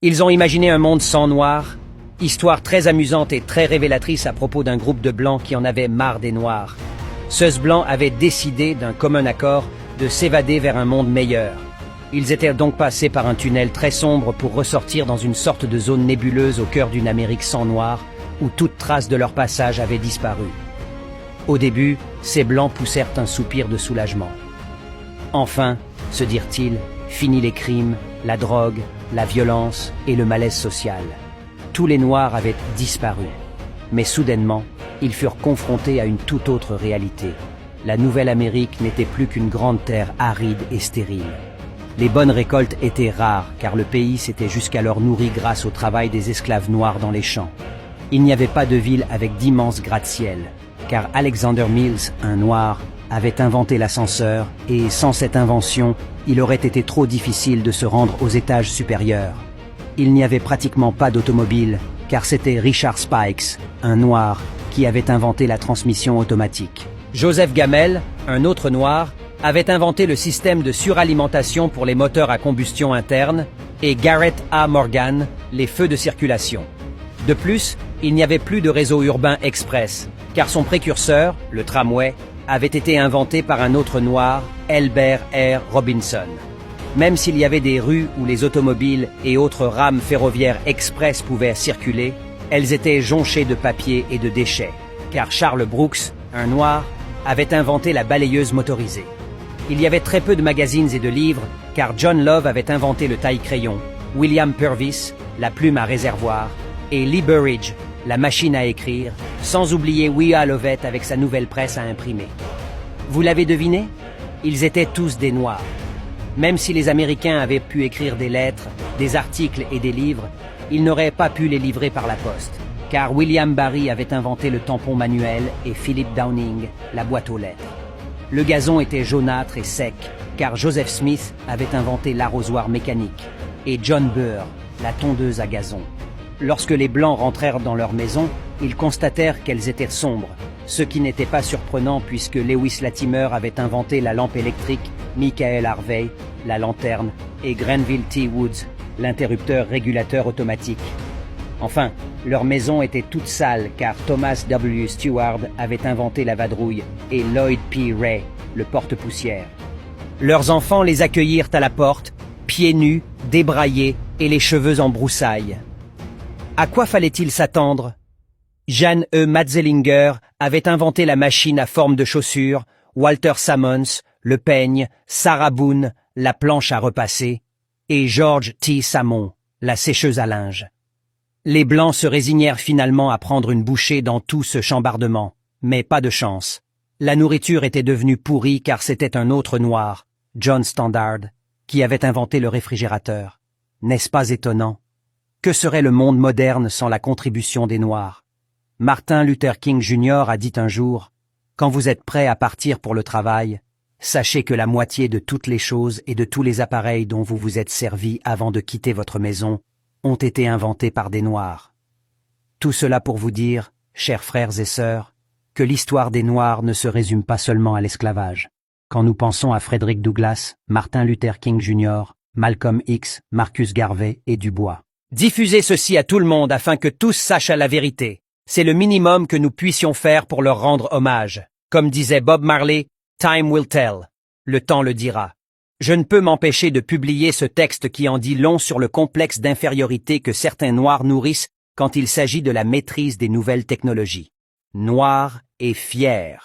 Ils ont imaginé un monde sans noirs, histoire très amusante et très révélatrice à propos d'un groupe de blancs qui en avait marre des noirs. Ceux blancs avaient décidé, d'un commun accord, de s'évader vers un monde meilleur. Ils étaient donc passés par un tunnel très sombre pour ressortir dans une sorte de zone nébuleuse au cœur d'une Amérique sans noirs, où toute trace de leur passage avait disparu. Au début, ces blancs poussèrent un soupir de soulagement. Enfin, se dirent-ils, fini les crimes, la drogue, la violence et le malaise social. Tous les Noirs avaient disparu. Mais soudainement, ils furent confrontés à une toute autre réalité. La Nouvelle-Amérique n'était plus qu'une grande terre aride et stérile. Les bonnes récoltes étaient rares, car le pays s'était jusqu'alors nourri grâce au travail des esclaves noirs dans les champs. Il n'y avait pas de ville avec d'immenses gratte-ciel, car Alexander Mills, un noir, avait inventé l'ascenseur, et sans cette invention, il aurait été trop difficile de se rendre aux étages supérieurs. Il n'y avait pratiquement pas d'automobile, car c'était Richard Spikes, un noir, qui avait inventé la transmission automatique. Joseph Gamel, un autre noir, avait inventé le système de suralimentation pour les moteurs à combustion interne, et Garrett A. Morgan, les feux de circulation. De plus, il n'y avait plus de réseau urbain express, car son précurseur, le tramway, avait été inventé par un autre noir, Elbert R. Robinson. Même s'il y avait des rues où les automobiles et autres rames ferroviaires express pouvaient circuler, elles étaient jonchées de papier et de déchets, car Charles Brooks, un noir, avait inventé la balayeuse motorisée. Il y avait très peu de magazines et de livres, car John Love avait inventé le taille-crayon, William Purvis, la plume à réservoir, et Lee Burridge, la machine à écrire, sans oublier Willa Lovett avec sa nouvelle presse à imprimer. Vous l'avez deviné? Ils étaient tous des Noirs. Même si les Américains avaient pu écrire des lettres, des articles et des livres, ils n'auraient pas pu les livrer par la poste, car William Barry avait inventé le tampon manuel et Philip Downing la boîte aux lettres. Le gazon était jaunâtre et sec, car Joseph Smith avait inventé l'arrosoir mécanique, et John Burr, la tondeuse à gazon. Lorsque les Blancs rentrèrent dans leur maison, ils constatèrent qu'elles étaient sombres, ce qui n'était pas surprenant puisque Lewis Latimer avait inventé la lampe électrique, Michael Harvey, la lanterne, et Grenville T. Woods, l'interrupteur régulateur automatique. Enfin, leur maison était toute sale car Thomas W. Stewart avait inventé la vadrouille et Lloyd P. Ray, le porte-poussière. Leurs enfants les accueillirent à la porte, pieds nus, débraillés et les cheveux en broussailles. À quoi fallait-il s'attendre? Jeanne E. Matzelinger avait inventé la machine à forme de chaussure, Walter Sammons, le peigne, Sarah Boone, la planche à repasser, et George T. Samon, la sécheuse à linge. Les Blancs se résignèrent finalement à prendre une bouchée dans tout ce chambardement, mais pas de chance. La nourriture était devenue pourrie car c'était un autre noir, John Standard, qui avait inventé le réfrigérateur. N'est-ce pas étonnant? Que serait le monde moderne sans la contribution des Noirs? Martin Luther King Jr. a dit un jour, « Quand vous êtes prêt à partir pour le travail, sachez que la moitié de toutes les choses et de tous les appareils dont vous vous êtes servi avant de quitter votre maison ont été inventés par des Noirs. » Tout cela pour vous dire, chers frères et sœurs, que l'histoire des Noirs ne se résume pas seulement à l'esclavage. Quand nous pensons à Frederick Douglass, Martin Luther King Jr., Malcolm X, Marcus Garvey et Du Bois. Diffusez ceci à tout le monde afin que tous sachent la vérité. C'est le minimum que nous puissions faire pour leur rendre hommage. Comme disait Bob Marley, « Time will tell ». Le temps le dira. Je ne peux m'empêcher de publier ce texte qui en dit long sur le complexe d'infériorité que certains Noirs nourrissent quand il s'agit de la maîtrise des nouvelles technologies. Noirs et fiers.